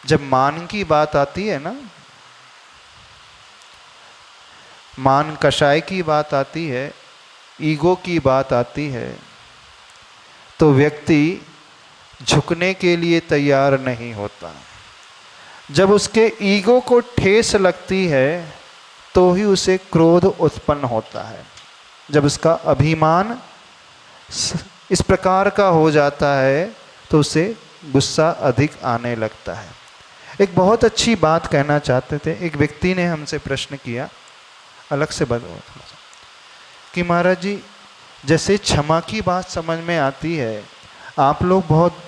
जब मान की बात आती है ना, मान कषाय की बात आती है, ईगो की बात आती है, तो व्यक्ति झुकने के लिए तैयार नहीं होता। जब उसके ईगो को ठेस लगती है तो ही उसे क्रोध उत्पन्न होता है। जब उसका अभिमान इस प्रकार का हो जाता है तो उसे गुस्सा अधिक आने लगता है। एक बहुत अच्छी बात कहना चाहते थे। एक व्यक्ति ने हमसे प्रश्न किया, अलग से बताओ थोड़ा सा, कि महाराज जी जैसे क्षमा की बात समझ में आती है, आप लोग बहुत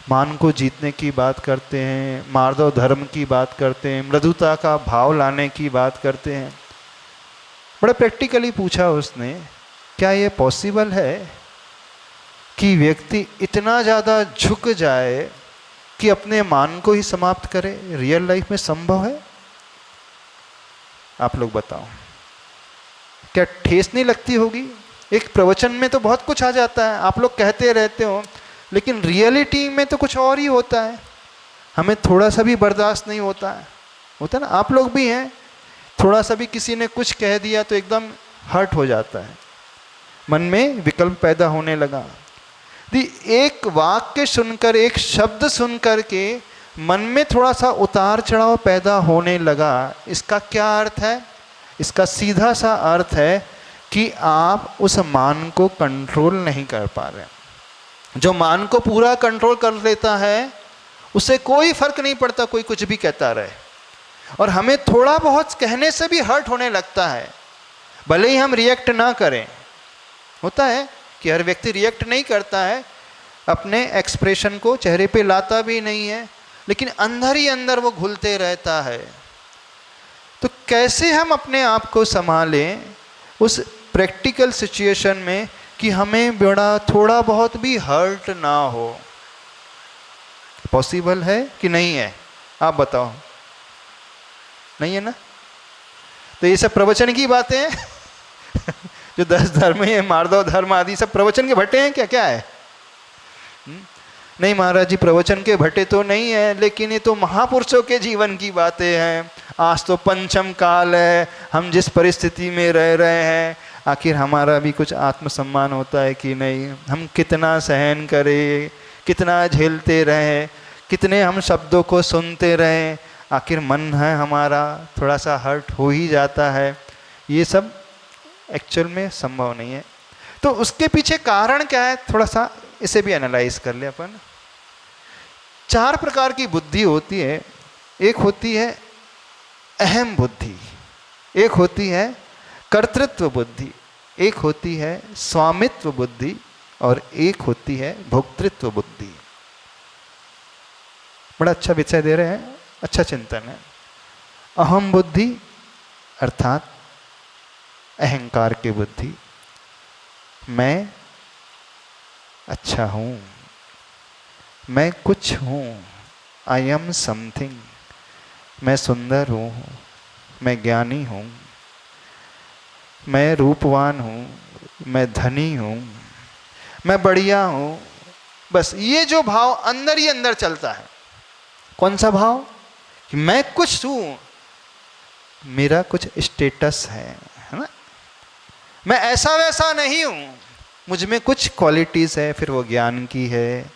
मान को जीतने की बात करते हैं, मार्दव धर्म की बात करते हैं, मृदुता का भाव लाने की बात करते हैं। बड़ा प्रैक्टिकली पूछा उसने, क्या ये पॉसिबल है कि व्यक्ति इतना ज़्यादा झुक जाए कि अपने मान को ही समाप्त करे? रियल लाइफ में संभव है? आप लोग बताओ, क्या ठेस नहीं लगती होगी? एक प्रवचन में तो बहुत कुछ आ जाता है, आप लोग कहते रहते हो, लेकिन रियलिटी में तो कुछ और ही होता है। हमें थोड़ा सा भी बर्दाश्त नहीं होता है। होता है ना, आप लोग भी हैं, थोड़ा सा भी किसी ने कुछ कह दिया तो एकदम हर्ट हो जाता है, मन में विकल्प पैदा होने लगा। एक वाक्य सुनकर, एक शब्द सुनकर के मन में थोड़ा सा उतार चढ़ाव पैदा होने लगा। इसका क्या अर्थ है? इसका सीधा सा अर्थ है कि आप उस मान को कंट्रोल नहीं कर पा रहे। जो मान को पूरा कंट्रोल कर लेता है उसे कोई फर्क नहीं पड़ता कोई कुछ भी कहता रहे, और हमें थोड़ा बहुत कहने से भी हर्ट होने लगता है, भले ही हम रिएक्ट ना करें। होता है कि हर व्यक्ति रिएक्ट नहीं करता है, अपने एक्सप्रेशन को चेहरे पे लाता भी नहीं है, लेकिन अंदर ही अंदर वो घुलते रहता है। तो कैसे हम अपने आप को संभालें उस प्रैक्टिकल सिचुएशन में कि हमें बड़ा थोड़ा बहुत भी हर्ट ना हो? पॉसिबल है कि नहीं है? आप बताओ। नहीं है ना? तो ये सब प्रवचन की बातें हैं जो 10 धर्म है, मार्दव धर्म आदि सब प्रवचन के भट्टे हैं क्या? क्या है? नहीं महाराज जी, प्रवचन के भट्टे तो नहीं है, लेकिन ये तो महापुरुषों के जीवन की बातें हैं। आज तो पंचम काल है, हम जिस परिस्थिति में रह रहे हैं, आखिर हमारा भी कुछ आत्मसम्मान होता है कि नहीं? हम कितना सहन करें, कितना झेलते रहें, कितने हम शब्दों को सुनते रहें, आखिर मन है हमारा थोड़ा सा हर्ट हो ही जाता है। ये सब एक्चुअल में संभव नहीं है। तो उसके पीछे कारण क्या है, थोड़ा सा इसे भी एनालाइज कर ले अपन। 4 प्रकार की बुद्धि होती है। एक होती है अहम बुद्धि, एक होती है कर्तृत्व बुद्धि, एक होती है स्वामित्व बुद्धि, और एक होती है भोक्तृत्व बुद्धि। बड़ा अच्छा विषय दे रहे हैं, अच्छा चिंतन है। अहम बुद्धि अर्थात अहंकार की बुद्धि, मैं अच्छा हूँ, मैं कुछ हूँ, आई एम समथिंग, मैं सुंदर हूँ, मैं ज्ञानी हूँ, मैं रूपवान हूँ, मैं धनी हूँ, मैं बढ़िया हूँ। बस ये जो भाव अंदर ही अंदर चलता है, कौन सा भाव? कि मैं कुछ हूँ, मेरा कुछ स्टेटस है ना, मैं ऐसा वैसा नहीं हूँ, मुझ में कुछ क्वालिटीज़ है। फिर वो ज्ञान की है,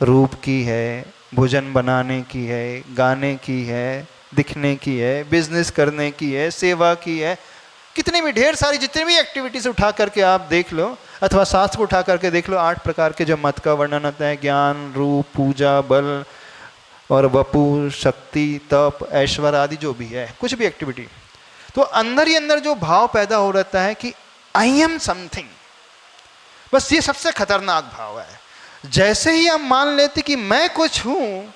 रूप की है, भोजन बनाने की है, गाने की है, दिखने की है, बिजनेस करने की है, सेवा की है, कितनी भी ढेर सारी जितनी भी एक्टिविटीज़ उठा करके आप देख लो, अथवा शास्त्र को उठा करके देख लो, 8 प्रकार के जो मत का वर्णन होता है, ज्ञान, रूप, पूजा, बल और वपु, शक्ति, तप, ऐश्वर्य आदि जो भी है, कुछ भी एक्टिविटी, तो अंदर ही अंदर जो भाव पैदा हो रहता है कि आई एम समथिंग, बस ये सबसे खतरनाक भाव है। जैसे ही हम मान लेते कि मैं कुछ हूं,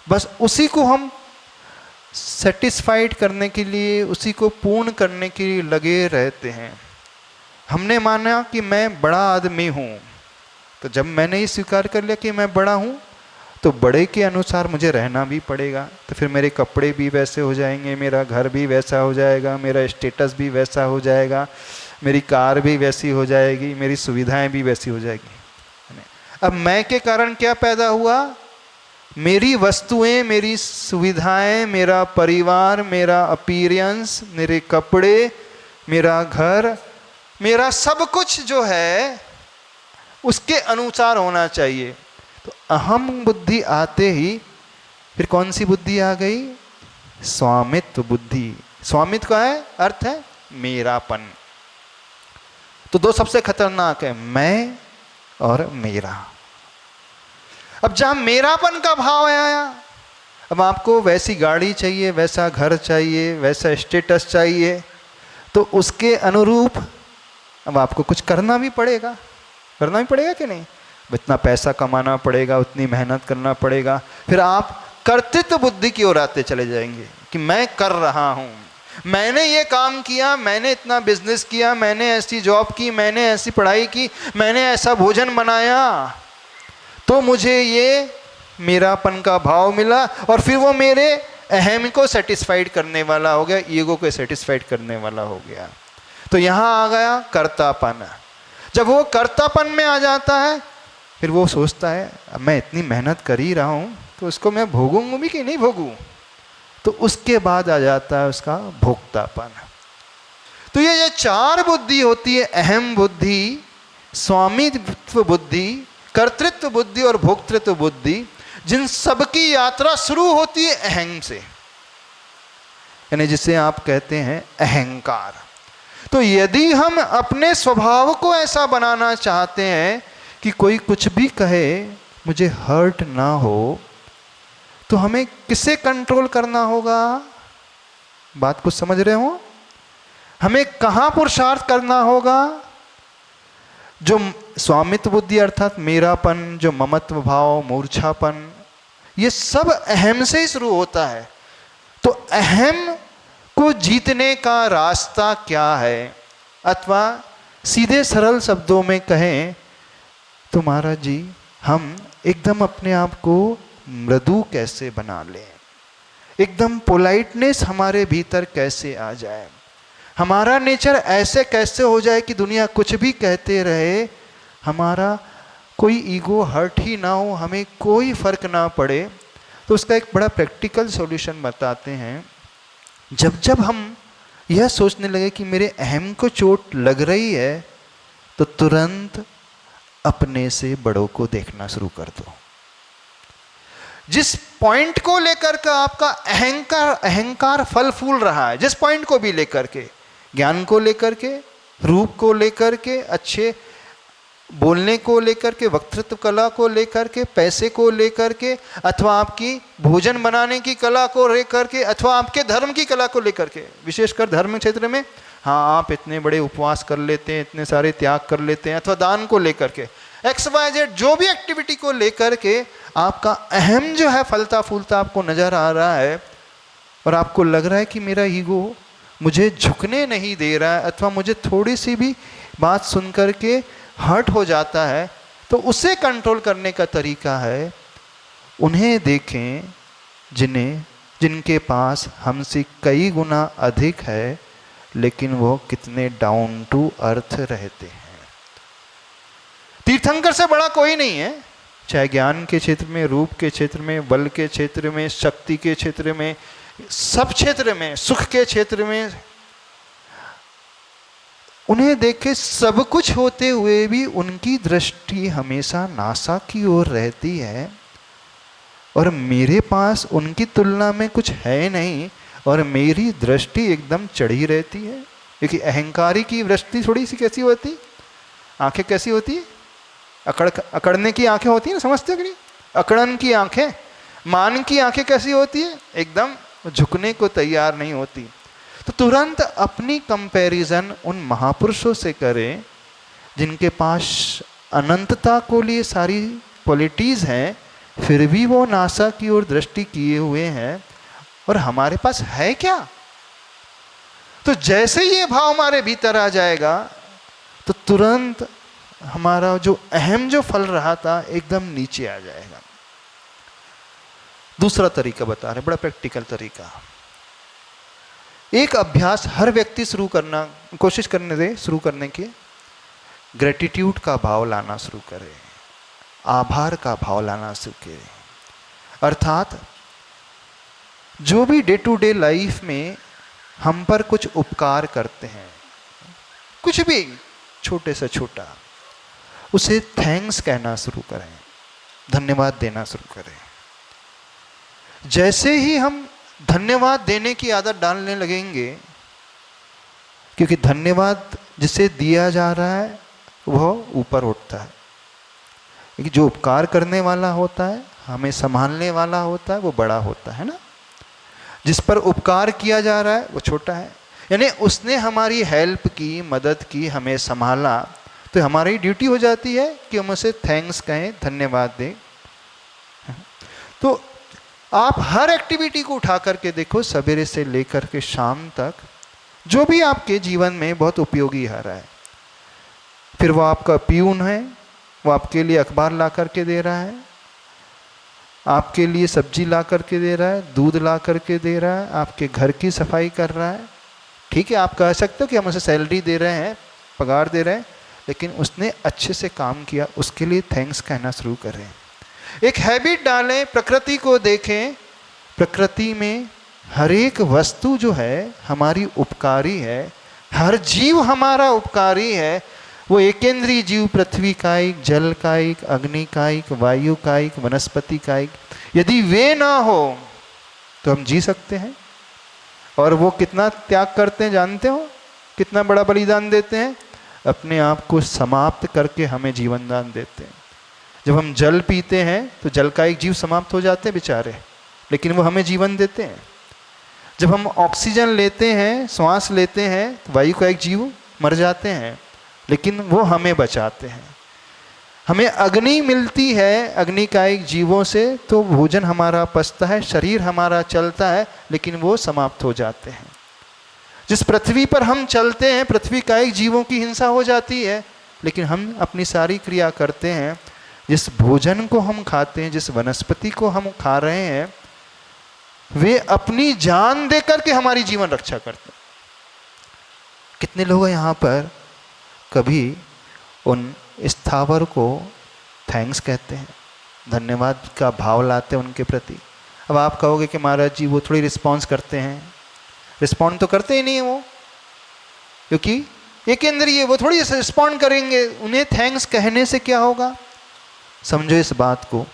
बस उसी को हम सेटिस्फाइड करने के लिए, उसी को पूर्ण करने के लिए लगे रहते हैं। हमने माना कि मैं बड़ा आदमी हूं, तो जब मैंने ये स्वीकार कर लिया कि मैं बड़ा हूं, तो बड़े के अनुसार मुझे रहना भी पड़ेगा। तो फिर मेरे कपड़े भी वैसे हो जाएंगे, मेरा घर भी वैसा हो जाएगा, मेरा स्टेटस भी वैसा हो जाएगा, मेरी कार भी वैसी हो जाएगी, मेरी सुविधाएं भी वैसी हो जाएगी। अब मैं के कारण क्या पैदा हुआ? मेरी वस्तुएं, मेरी सुविधाएं, मेरा परिवार, मेरा अपीयरेंस, मेरे कपड़े, मेरा घर, मेरा सब कुछ जो है उसके अनुसार होना चाहिए। तो अहम बुद्धि आते ही फिर कौन सी बुद्धि आ गई? स्वामित्व बुद्धि। स्वामित्व का है अर्थ है मेरापन। तो दो सबसे खतरनाक है, मैं और मेरा। अब जहां मेरापन का भाव आया, अब आपको वैसी गाड़ी चाहिए, वैसा घर चाहिए, वैसा स्टेटस चाहिए, तो उसके अनुरूप अब आपको कुछ करना भी पड़ेगा। करना भी पड़ेगा कि नहीं? इतना पैसा कमाना पड़ेगा, उतनी मेहनत करना पड़ेगा। फिर आप कर्तृत्व बुद्धि की ओर आते चले जाएंगे कि मैं कर रहा हूं, मैंने ये काम किया, मैंने इतना बिजनेस किया, मैंने ऐसी जॉब की, मैंने ऐसी पढ़ाई की, मैंने ऐसा भोजन बनाया, तो मुझे ये मेरापन का भाव मिला। और फिर वो मेरे अहम को सेटिस्फाइड करने वाला हो गया, ईगो को सेटिस्फाइड करने वाला हो गया। तो यहाँ आ गया कर्तापन। जब वो कर्तापन में आ जाता है, फिर वो सोचता है अब मैं इतनी मेहनत कर ही रहा हूँ तो उसको मैं भोगूंगा भी कि नहीं भोगूं। तो उसके बाद आ जाता है उसका भोक्तापन। तो ये चार बुद्धि होती है, अहम बुद्धि, स्वामित्व बुद्धि, कर्तृत्व बुद्धि और भोक्तृत्व बुद्धि, जिन सबकी यात्रा शुरू होती है अहम से, यानी जिसे आप कहते हैं अहंकार। तो यदि हम अपने स्वभाव को ऐसा बनाना चाहते हैं कि कोई कुछ भी कहे मुझे हर्ट ना हो, तो हमें किसे कंट्रोल करना होगा? बात कुछ समझ रहे हो? हमें कहाँ पुरुषार्थ करना होगा? जो स्वामित्व बुद्धि अर्थात मेरापन, जो ममत्व भाव, मूर्छापन, ये सब अहम से ही शुरू होता है। तो अहम को जीतने का रास्ता क्या है? अथवा सीधे सरल शब्दों में कहें तो महाराज जी, हम एकदम अपने आप को मृदु कैसे बना लें, एकदम पोलाइटनेस हमारे भीतर कैसे आ जाए, हमारा नेचर ऐसे कैसे हो जाए कि दुनिया कुछ भी कहते रहे, हमारा कोई ईगो हर्ट ही ना हो, हमें कोई फर्क ना पड़े। तो उसका एक बड़ा प्रैक्टिकल सॉल्यूशन बताते हैं। जब जब हम यह सोचने लगे कि मेरे अहम को चोट लग रही है, तो तुरंत अपने से बड़ों को देखना शुरू कर दो। जिस पॉइंट को लेकर के आपका अहंकार फल फूल रहा है, जिस पॉइंट को भी लेकर के, ज्ञान को लेकर के, रूप को लेकर के, अच्छे बोलने को लेकर के, वक्तृत्व कला को लेकर के, पैसे को लेकर के, अथवा आपकी भोजन बनाने की कला को लेकर के, अथवा आपके धर्म की कला को लेकर के, विशेषकर धर्म क्षेत्र में, हाँ आप इतने बड़े उपवास कर लेते हैं, इतने सारे त्याग कर लेते हैं, अथवा दान को लेकर के, XYZ जो भी एक्टिविटी को लेकर के आपका अहम जो है फलता फूलता आपको नजर आ रहा है, और आपको लग रहा है कि मेरा ईगो मुझे झुकने नहीं दे रहा है, अथवा मुझे थोड़ी सी भी बात सुन कर के हर्ट हो जाता है, तो उसे कंट्रोल करने का तरीका है, उन्हें देखें जिनके पास हमसे कई गुना अधिक है, लेकिन वो कितने डाउन टू अर्थ रहते हैं। तीर्थंकर से बड़ा कोई नहीं है, चाहे ज्ञान के क्षेत्र में, रूप के क्षेत्र में, बल के क्षेत्र में, शक्ति के क्षेत्र में, सब क्षेत्र में, सुख के क्षेत्र में। उन्हें देखे सब कुछ होते हुए भी उनकी दृष्टि हमेशा नासा की ओर रहती है, और मेरे पास उनकी तुलना में कुछ है नहीं, और मेरी दृष्टि एकदम चढ़ी रहती है। क्योंकि अहंकारी की दृष्टि थोड़ी सी कैसी होती, आंखें कैसी होती है, अकड़ने की आंखें होती है ना, समझते हो कि नहीं? अकड़न की आंखें, मान की आंखें कैसी होती है, एकदम झुकने को तैयार नहीं होती। तो तुरंत अपनी कंपैरिजन उन महापुरुषों से करें जिनके पास अनंतता को लिए सारी क्वालिटीज हैं, फिर भी वो नासा की ओर दृष्टि किए हुए हैं, और हमारे पास है क्या? तो जैसे ये भाव हमारे भीतर आ जाएगा, तो तुरंत हमारा जो अहम जो फल रहा था एकदम नीचे आ जाएगा। दूसरा तरीका बता रहे, बड़ा प्रैक्टिकल तरीका। एक अभ्यास हर व्यक्ति कोशिश करने दे शुरू करने की, ग्रेटिट्यूड का भाव लाना शुरू करे, आभार का भाव लाना शुरू करे। अर्थात जो भी डे टू डे लाइफ में हम पर कुछ उपकार करते हैं, कुछ भी छोटे से छोटा, उसे थैंक्स कहना शुरू करें, धन्यवाद देना शुरू करें। जैसे ही हम धन्यवाद देने की आदत डालने लगेंगे, क्योंकि धन्यवाद जिसे दिया जा रहा है वह ऊपर उठता है, क्योंकि जो उपकार करने वाला होता है, हमें संभालने वाला होता है, वो बड़ा होता है ना। जिस पर उपकार किया जा रहा है वो छोटा है। यानी उसने हमारी हेल्प की, मदद की, हमें संभाला, तो हमारी ड्यूटी हो जाती है कि हम उसे थैंक्स कहें, धन्यवाद दें। तो आप हर एक्टिविटी को उठा करके देखो, सवेरे से लेकर के शाम तक, जो भी आपके जीवन में बहुत उपयोगी आ रहा है, फिर वो आपका प्यून है, वो आपके लिए अखबार ला करके दे रहा है, आपके लिए सब्जी ला करके दे रहा है, दूध ला करके दे रहा है, आपके घर की सफाई कर रहा है। ठीक है, आप कह सकते हो कि हम उसे सैलरी दे रहे हैं, पगार दे रहे हैं, लेकिन उसने अच्छे से काम किया, उसके लिए थैंक्स कहना शुरू करें। एक हैबिट डालें, प्रकृति को देखें। प्रकृति में हर एक वस्तु जो है हमारी उपकारी है, हर जीव हमारा उपकारी है। वो एकेंद्रीय जीव, पृथ्वी कायिक, जल कायिक, अग्नि कायिक, वायु कायिक, वनस्पति कायिक, यदि वे ना हो तो हम जी सकते हैं। और वो कितना त्याग करते हैं जानते हो, कितना बड़ा बलिदान देते हैं, अपने आप को समाप्त करके हमें जीवन दान देते हैं। जब हम जल पीते हैं तो जल का एक जीव समाप्त हो जाते हैं बेचारे, लेकिन वो हमें जीवन देते हैं। जब हम ऑक्सीजन लेते हैं, श्वास लेते हैं, तो वायु का एक जीव मर जाते हैं, लेकिन वो हमें बचाते हैं। हमें अग्नि मिलती है, अग्नि का एक जीवों से, तो भोजन हमारा पचता है, शरीर हमारा चलता है, लेकिन वो समाप्त हो जाते हैं। जिस पृथ्वी पर हम चलते हैं, पृथ्वी का एक जीवों की हिंसा हो जाती है, लेकिन हम अपनी सारी क्रिया करते हैं। जिस भोजन को हम खाते हैं, जिस वनस्पति को हम खा रहे हैं, वे अपनी जान दे करके हमारी जीवन रक्षा करते हैं। कितने लोग यहाँ पर कभी उन स्थावर को थैंक्स कहते हैं, धन्यवाद का भाव लाते हैं उनके प्रति। अब आप कहोगे कि महाराज जी वो थोड़ी रिस्पॉन्स करते हैं। रिस्पॉन्ड तो करते ही नहीं है वो, क्योंकि एक इंद्रिय, वो थोड़ी रिस्पॉन्ड करेंगे। उन्हें थैंक्स कहने से क्या होगा, समझो इस बात को।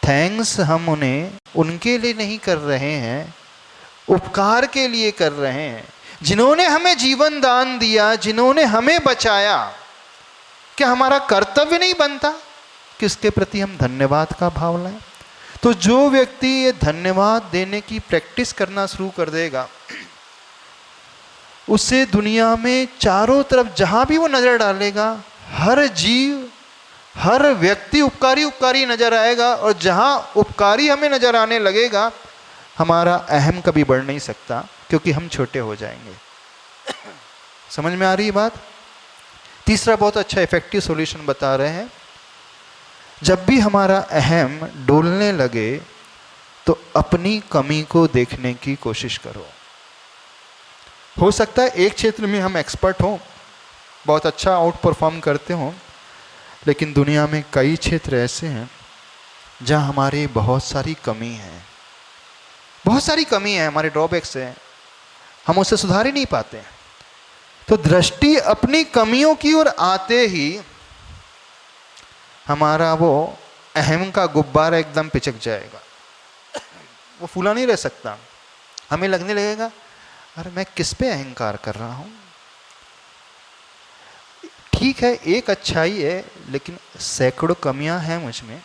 थैंक्स हम उन्हें उनके लिए नहीं कर रहे हैं, उपकार के लिए कर रहे हैं, जिन्होंने हमें जीवन दान दिया, जिन्होंने हमें बचाया। क्या हमारा कर्तव्य नहीं बनता कि उसके प्रति हम धन्यवाद का भाव लाएं? तो जो व्यक्ति ये धन्यवाद देने की प्रैक्टिस करना शुरू कर देगा, उसे दुनिया में चारों तरफ जहां भी वो नजर डालेगा, हर जीव, हर व्यक्ति उपकारी उपकारी नजर आएगा। और जहां उपकारी हमें नजर आने लगेगा, हमारा अहम कभी बढ़ नहीं सकता, क्योंकि हम छोटे हो जाएंगे। समझ में आ रही है बात? तीसरा बहुत अच्छा इफेक्टिव सॉल्यूशन बता रहे हैं। जब भी हमारा अहम डोलने लगे, तो अपनी कमी को देखने की कोशिश करो। हो सकता है एक क्षेत्र में हम एक्सपर्ट हों, बहुत अच्छा आउट परफॉर्म करते हों, लेकिन दुनिया में कई क्षेत्र ऐसे हैं जहां हमारी बहुत सारी कमी है, बहुत सारी कमी है, हमारे ड्रॉबैक्स हैं, हम उसे सुधार ही नहीं पाते हैं। तो दृष्टि अपनी कमियों की ओर आते ही हमारा वो अहम का गुब्बारा एकदम पिचक जाएगा, वो फूला नहीं रह सकता। हमें लगने लगेगा, अरे मैं किस पे अहंकार कर रहा हूं। ठीक है, एक अच्छाई है, लेकिन सैकड़ों कमियां हैं मुझ में,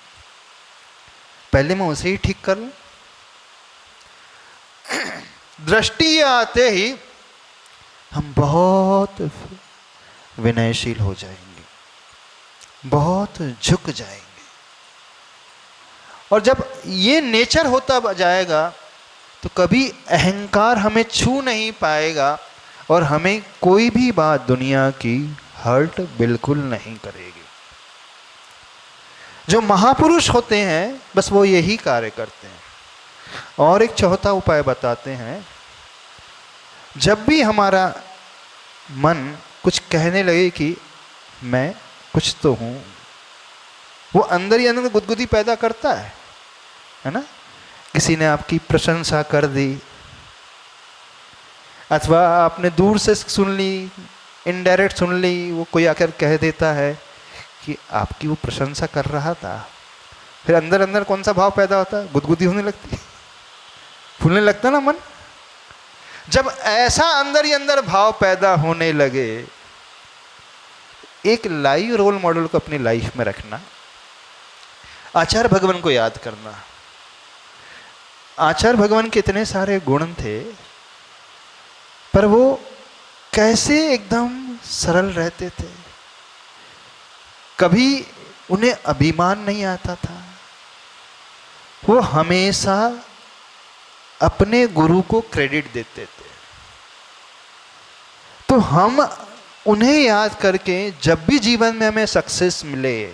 पहले मैं उसे ही ठीक कर लूं। दृष्टि आते ही हम बहुत विनयशील हो जाएंगे, बहुत झुक जाएंगे। और जब ये नेचर होता जाएगा, तो कभी अहंकार हमें छू नहीं पाएगा, और हमें कोई भी बात दुनिया की हर्ट बिल्कुल नहीं करेगी। जो महापुरुष होते हैं, बस वो यही कार्य करते हैं। और एक चौथा उपाय बताते हैं, जब भी हमारा मन कुछ कहने लगे कि मैं कुछ तो हूं, वो अंदर ही अंदर गुदगुदी पैदा करता है ना। किसी ने आपकी प्रशंसा कर दी, अथवा आपने दूर से सुन ली, इनडायरेक्ट सुन ली, वो कोई आकर कह देता है कि आपकी वो प्रशंसा कर रहा था, फिर अंदर अंदर कौन सा भाव पैदा होता है? गुदगुदी होने लगती, फूलने लगता ना मन। जब ऐसा अंदर ही अंदर भाव पैदा होने लगे, एक लाइव रोल मॉडल को अपनी लाइफ में रखना, आचार्य भगवान को याद करना। आचार्य भगवान के इतने सारे गुण थे, पर वो कैसे एकदम सरल रहते थे, कभी उन्हें अभिमान नहीं आता था। वो हमेशा अपने गुरु को क्रेडिट देते थे। तो हम उन्हें याद करके जब भी जीवन में हमें सक्सेस मिले,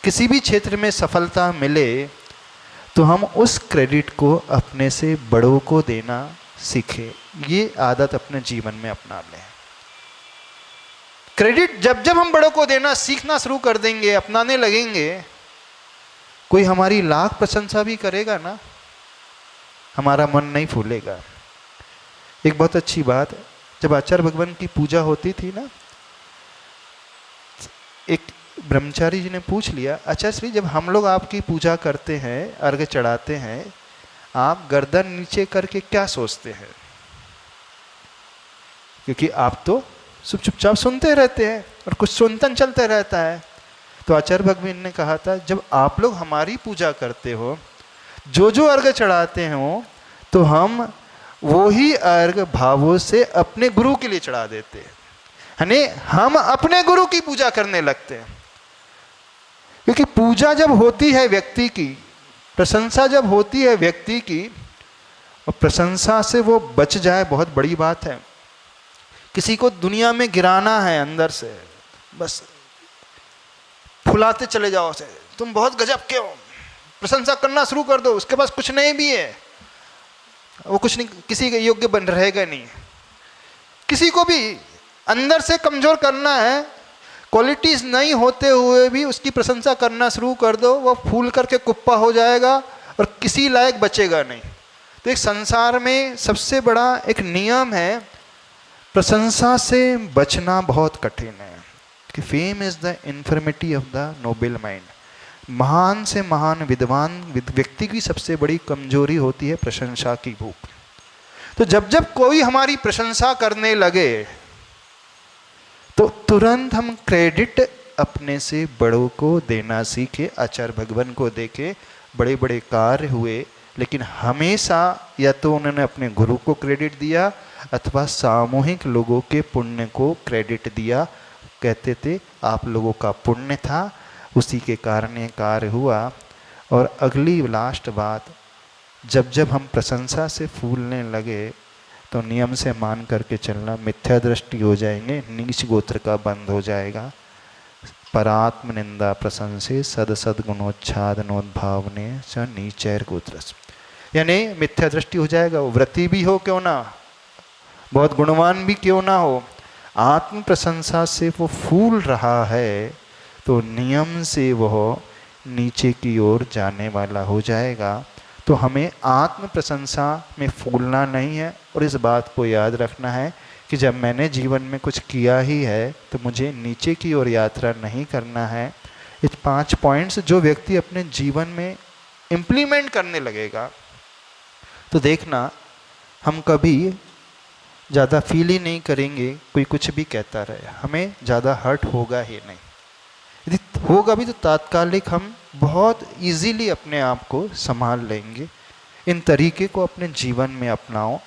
किसी भी क्षेत्र में सफलता मिले, तो हम उस क्रेडिट को अपने से बड़ों को देना सीखें। ये आदत अपने जीवन में अपना लें। क्रेडिट जब जब हम बड़ों को देना सीखना शुरू कर देंगे, अपनाने लगेंगे, कोई हमारी लाख प्रशंसा भी करेगा ना, हमारा मन नहीं फूलेगा। एक बहुत अच्छी बात, जब आचार्य भगवान की पूजा होती थी ना, एक ब्रह्मचारी जी ने पूछ लिया, आचार्य श्री जब हम लोग आपकी पूजा करते हैं, अर्घ्य चढ़ाते हैं, आप गर्दन नीचे करके क्या सोचते हैं? क्योंकि आप तो सब चुपचाप सुनते रहते हैं और कुछ सुनतन चलते रहता है। तो आचार्य भगवान ने कहा था, जब आप लोग हमारी पूजा करते हो, जो जो अर्घ्य चढ़ाते हो, तो हम वो ही अर्घ्य भावों से अपने गुरु के लिए चढ़ा देते हैं, यानी हम अपने गुरु की पूजा करने लगते हैं। क्योंकि पूजा जब होती है व्यक्ति की, प्रशंसा जब होती है व्यक्ति की, और प्रशंसा से वो बच जाए, बहुत बड़ी बात है। किसी को दुनिया में गिराना है अंदर से, बस फुलाते चले जाओ से, तुम बहुत गजब के हो, प्रशंसा करना शुरू कर दो, उसके पास कुछ नहीं भी है, वो कुछ नहीं, किसी के योग्य बन रहेगा नहीं। किसी को भी अंदर से कमजोर करना है, क्वालिटीज नहीं होते हुए भी उसकी प्रशंसा करना शुरू कर दो, वो फूल करके कुप्पा हो जाएगा और किसी लायक बचेगा नहीं। तो एक संसार में सबसे बड़ा एक नियम है, प्रशंसा से बचना बहुत कठिन है। कि fame is the infirmity of the noble mind. महान से महान विद्वान व्यक्ति की सबसे बड़ी कमजोरी होती है प्रशंसा की भूख। तो जब जब कोई हमारी प्रशंसा करने लगे, तो तुरंत हम क्रेडिट अपने से बड़ों को देना सीखे। आचार्य भगवान को देखे बड़े बड़े कार्य हुए, लेकिन हमेशा या तो उन्होंने अपने गुरु को क्रेडिट दिया अथवा सामूहिक लोगों के पुण्य को क्रेडिट दिया। कहते थे आप लोगों का पुण्य था, उसी के कारण ये कार्य हुआ। और अगली लास्ट बात, जब जब हम प्रशंसा से फूलने लगे, तो नियम से मान करके चलना, मिथ्या दृष्टि हो जाएंगे, नीच गोत्र का बंद हो जाएगा। परात्म निंदा प्रशंसे सद सदगुणोच्छाद नोद्भावने च नीचैर गोत्रस, यानी मिथ्या दृष्टि हो जाएगा। वो व्रती भी हो क्यों ना, बहुत गुणवान भी क्यों ना हो, आत्म प्रशंसा से वो फूल रहा है, तो नियम से वह नीचे की ओर जाने वाला हो जाएगा। तो हमें आत्म प्रशंसा में फूलना नहीं है, और इस बात को याद रखना है कि जब मैंने जीवन में कुछ किया ही है, तो मुझे नीचे की ओर यात्रा नहीं करना है। ये 5 पॉइंट्स जो व्यक्ति अपने जीवन में इम्प्लीमेंट करने लगेगा, तो देखना हम कभी ज़्यादा फील ही नहीं करेंगे कोई कुछ भी कहता रहे, हमें ज़्यादा हर्ट होगा ही नहीं। यदि होगा भी तो तात्कालिक हम बहुत इजीली अपने आप को संभाल लेंगे। इन तरीके को अपने जीवन में अपनाओ,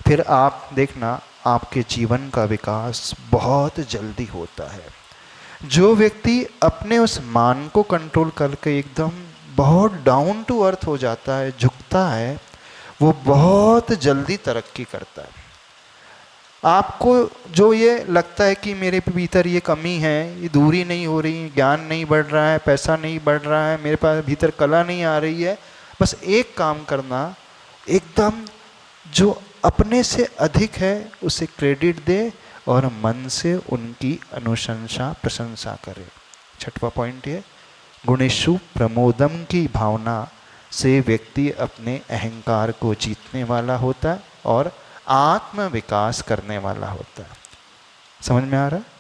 फिर आप देखना आपके जीवन का विकास बहुत जल्दी होता है। जो व्यक्ति अपने उस मान को कंट्रोल करके एकदम बहुत डाउन टू अर्थ हो जाता है, झुकता है, वो बहुत जल्दी तरक्की करता है। आपको जो ये लगता है कि मेरे भीतर ये कमी है, ये दूरी नहीं हो रही, ज्ञान नहीं बढ़ रहा है, पैसा नहीं बढ़ रहा है, मेरे पास भीतर कला नहीं आ रही है, बस एक काम करना, एकदम जो अपने से अधिक है उसे क्रेडिट दे और मन से उनकी अनुशंसा प्रशंसा करे। 6वां पॉइंट ये, गुणेषु प्रमोदम की भावना से व्यक्ति अपने अहंकार को जीतने वाला होता है और आत्म विकास करने वाला होता है। समझ में आ रहा है?